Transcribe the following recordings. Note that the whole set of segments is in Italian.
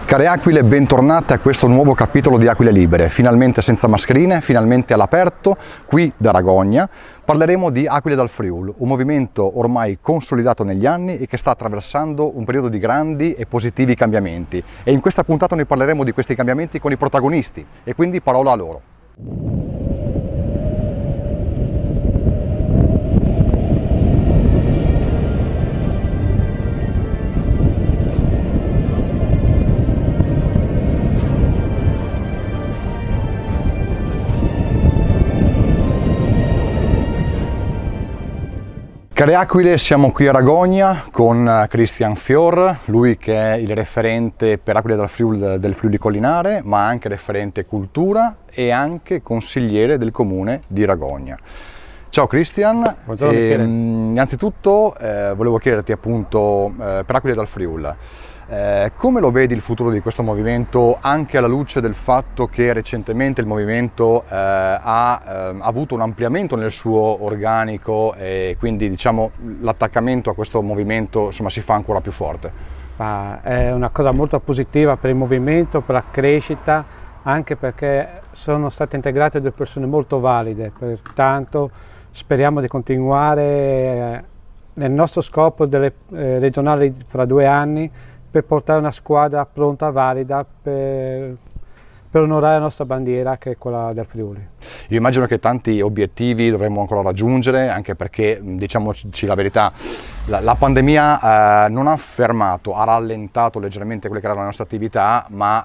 Care Aquile, bentornate a questo nuovo capitolo di Aquile Libere, finalmente senza mascherine, finalmente all'aperto, qui da Ragogna. Parleremo di Aquile dal Friuli, un movimento ormai consolidato negli anni e che sta attraversando un periodo di grandi e positivi cambiamenti. E in questa puntata noi parleremo di questi cambiamenti con i protagonisti e quindi parola a loro. Care Aquile, siamo qui a Ragogna con Christian Fior, lui che è il referente per Aquile dal Friuli del Friuli Collinare, ma anche referente cultura e anche consigliere del comune di Ragogna. Ciao Christian. Buongiorno Michele. Innanzitutto volevo chiederti appunto per Aquile dal Friuli, come lo vedi il futuro di questo movimento, anche alla luce del fatto che recentemente il movimento ha avuto un ampliamento nel suo organico e quindi diciamo l'attaccamento a questo movimento insomma si fa ancora più forte? È una cosa molto positiva per il movimento, per la crescita, anche perché sono state integrate due persone molto valide, pertanto speriamo di continuare nel nostro scopo delle regionali fra 2 anni per portare una squadra pronta, valida per onorare la nostra bandiera, che è quella del Friuli. Io immagino che tanti obiettivi dovremmo ancora raggiungere, anche perché, diciamoci la verità, la pandemia non ha fermato, ha rallentato leggermente quelle che erano le nostre attività, ma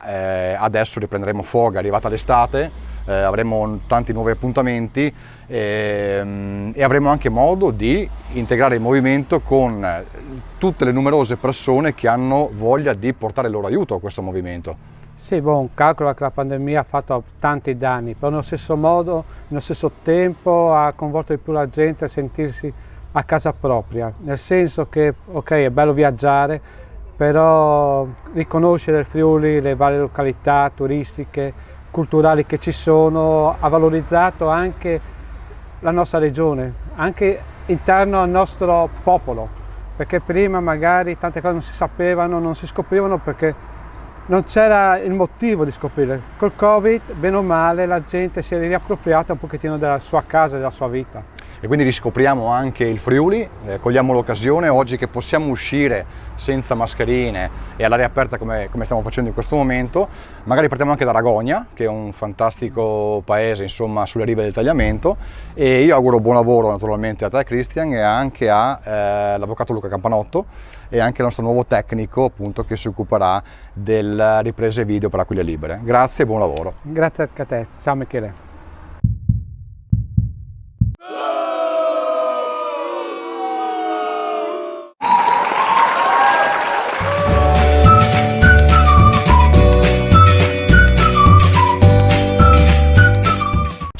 adesso riprenderemo foga, è arrivata l'estate, avremo tanti nuovi appuntamenti e avremo anche modo di integrare il movimento con tutte le numerose persone che hanno voglia di portare il loro aiuto a questo movimento. Sì, calcola che la pandemia ha fatto tanti danni, però nello stesso modo, nello stesso tempo ha coinvolto di più la gente a sentirsi a casa propria, nel senso che ok, è bello viaggiare, però riconoscere il Friuli, le varie località turistiche, culturali che ci sono, ha valorizzato anche la nostra regione, anche interno al nostro popolo, perché prima magari tante cose non si sapevano, non si scoprivano perché non c'era il motivo di scoprirle. Col Covid, bene o male, la gente si è riappropriata un pochettino della sua casa e della sua vita. E quindi riscopriamo anche il Friuli, cogliamo l'occasione oggi che possiamo uscire senza mascherine e all'aria aperta come stiamo facendo in questo momento. Magari partiamo anche da Ragogna, che è un fantastico paese insomma sulle rive del Tagliamento, e io auguro buon lavoro naturalmente a te Christian e anche all'avvocato Luca Campanotto e anche al nostro nuovo tecnico appunto che si occuperà delle riprese video per Aquile Libere. Grazie e buon lavoro. Grazie a te, ciao Michele.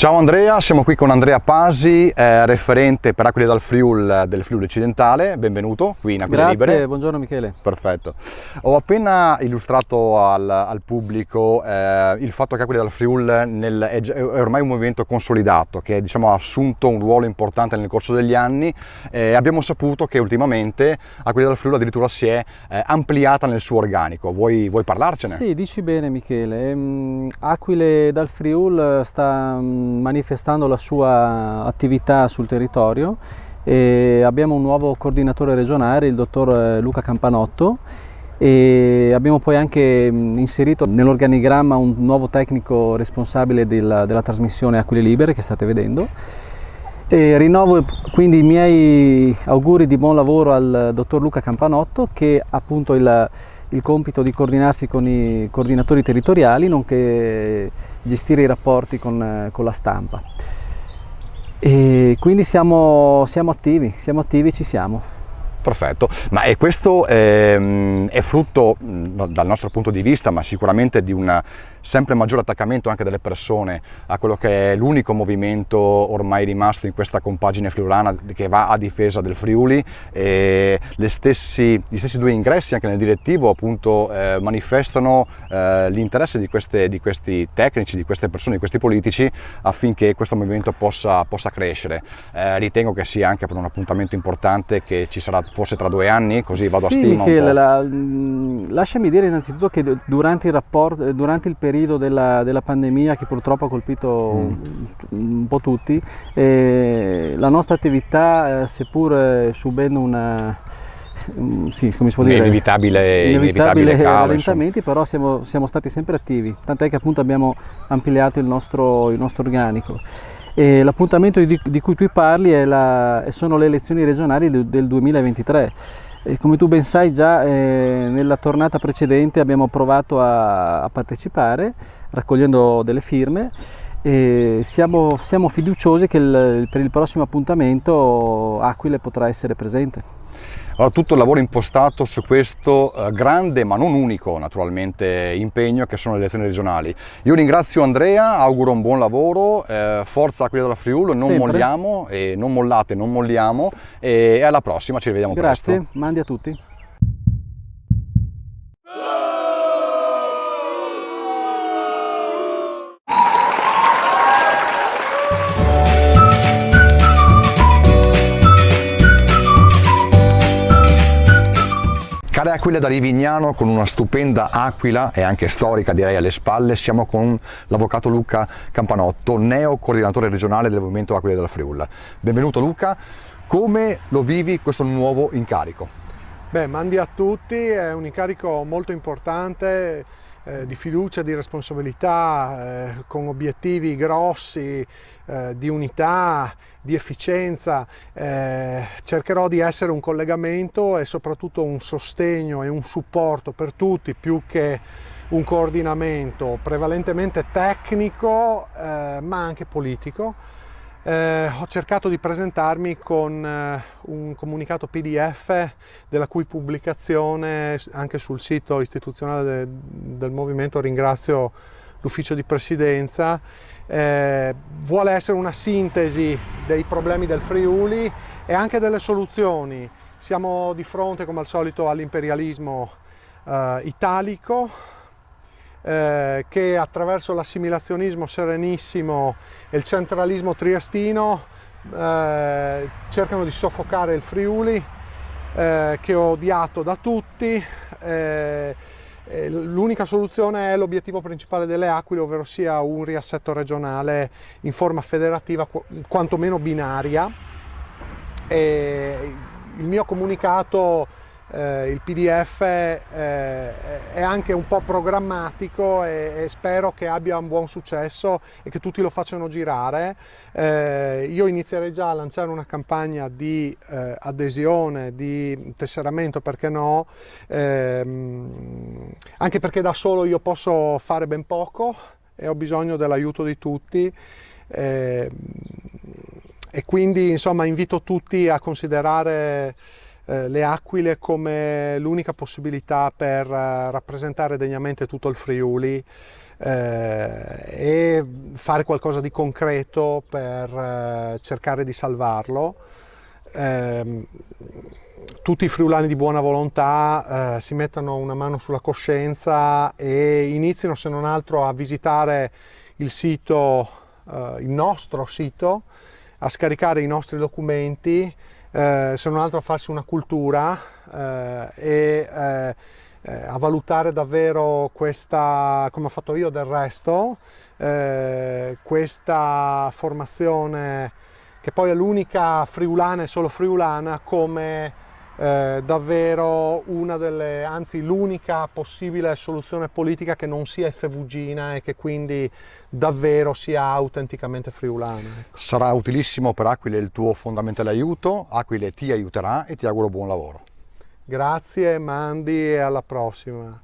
Ciao Andrea, siamo qui con Andrea Pasi, referente per Aquile dal Friuli del Friuli Occidentale, benvenuto qui in Aquile Libere. Grazie, buongiorno Michele. Perfetto. Ho appena illustrato al pubblico il fatto che Aquile dal Friuli è ormai un movimento consolidato, che diciamo, ha assunto un ruolo importante nel corso degli anni. Abbiamo saputo che ultimamente Aquile dal Friuli addirittura si è ampliata nel suo organico. Vuoi parlarcene? Sì, dici bene Michele. Aquile dal Friuli sta manifestando la sua attività sul territorio e abbiamo un nuovo coordinatore regionale, il dottor Luca Campanotto, e abbiamo poi anche inserito nell'organigramma un nuovo tecnico responsabile della trasmissione Aquile Libere che state vedendo. E rinnovo quindi i miei auguri di buon lavoro al dottor Luca Campanotto, che ha appunto il compito di coordinarsi con i coordinatori territoriali, nonché gestire i rapporti con la stampa. E quindi siamo attivi, ci siamo. Perfetto, ma questo è frutto dal nostro punto di vista, ma sicuramente di un sempre maggiore attaccamento anche delle persone a quello che è l'unico movimento ormai rimasto in questa compagine friulana che va a difesa del Friuli, e gli stessi 2 ingressi anche nel direttivo appunto manifestano l'interesse di questi tecnici, di queste persone, di questi politici affinché questo movimento possa crescere. Ritengo che sia anche per un appuntamento importante che ci sarà forse tra 2 anni, così vado a Sì, stima Michele, un po'. lasciami dire innanzitutto che durante il periodo della pandemia, che purtroppo ha colpito un po' tutti, la nostra attività, seppur subendo sì, come si può dire, inevitabile calo, rallentamenti, però siamo stati sempre attivi, tant'è che appunto abbiamo ampliato il nostro organico. E l'appuntamento di cui tu parli sono le elezioni regionali del 2023. E come tu ben sai, già nella tornata precedente abbiamo provato a partecipare raccogliendo delle firme e siamo fiduciosi che per il prossimo appuntamento Aquile potrà essere presente. Allora, tutto il lavoro impostato su questo grande, ma non unico naturalmente, impegno che sono le elezioni regionali. Io ringrazio Andrea, auguro un buon lavoro, forza Aquile della Friuli, non molliamo, e non mollate, non molliamo, e alla prossima, ci rivediamo presto. Grazie, mandi a tutti. Care Aquile da Rivignano, con una stupenda aquila e anche storica direi alle spalle, siamo con l'avvocato Luca Campanotto, neo coordinatore regionale del movimento Aquile della Friuli. Benvenuto Luca, come lo vivi questo nuovo incarico? Beh, mandi a tutti, è un incarico molto importante, di fiducia, di responsabilità, con obiettivi grossi, di unità, di efficienza. Cercherò di essere un collegamento e soprattutto un sostegno e un supporto per tutti, più che un coordinamento prevalentemente tecnico, ma anche politico. Ho cercato di presentarmi con un comunicato PDF della cui pubblicazione anche sul sito istituzionale del movimento, ringrazio l'ufficio di presidenza, vuole essere una sintesi dei problemi del Friuli e anche delle soluzioni. Siamo di fronte, come al solito, all'imperialismo italico, che attraverso l'assimilazionismo serenissimo e il centralismo triestino cercano di soffocare il Friuli, che è odiato da tutti. L'unica soluzione è l'obiettivo principale delle Aquile, ovvero sia un riassetto regionale in forma federativa, quantomeno binaria. Il mio comunicato, il PDF, è anche un po' programmatico e spero che abbia un buon successo e che tutti lo facciano girare. Io inizierei già a lanciare una campagna di adesione, di tesseramento, perché no, anche perché da solo io posso fare ben poco e ho bisogno dell'aiuto di tutti. E quindi insomma invito tutti a considerare le Aquile come l'unica possibilità per rappresentare degnamente tutto il Friuli e fare qualcosa di concreto per cercare di salvarlo. Tutti i friulani di buona volontà si mettano una mano sulla coscienza e inizino, se non altro, a visitare il sito, il nostro sito, a scaricare i nostri documenti, se non altro a farsi una cultura e a valutare davvero questa, come ho fatto io del resto, questa formazione che poi è l'unica friulana e solo friulana, come davvero una delle, anzi l'unica possibile soluzione politica che non sia effevugina e che quindi davvero sia autenticamente friulana. Sarà utilissimo per Aquile il tuo fondamentale aiuto, Aquile ti aiuterà e ti auguro buon lavoro. Grazie, mandi, e alla prossima.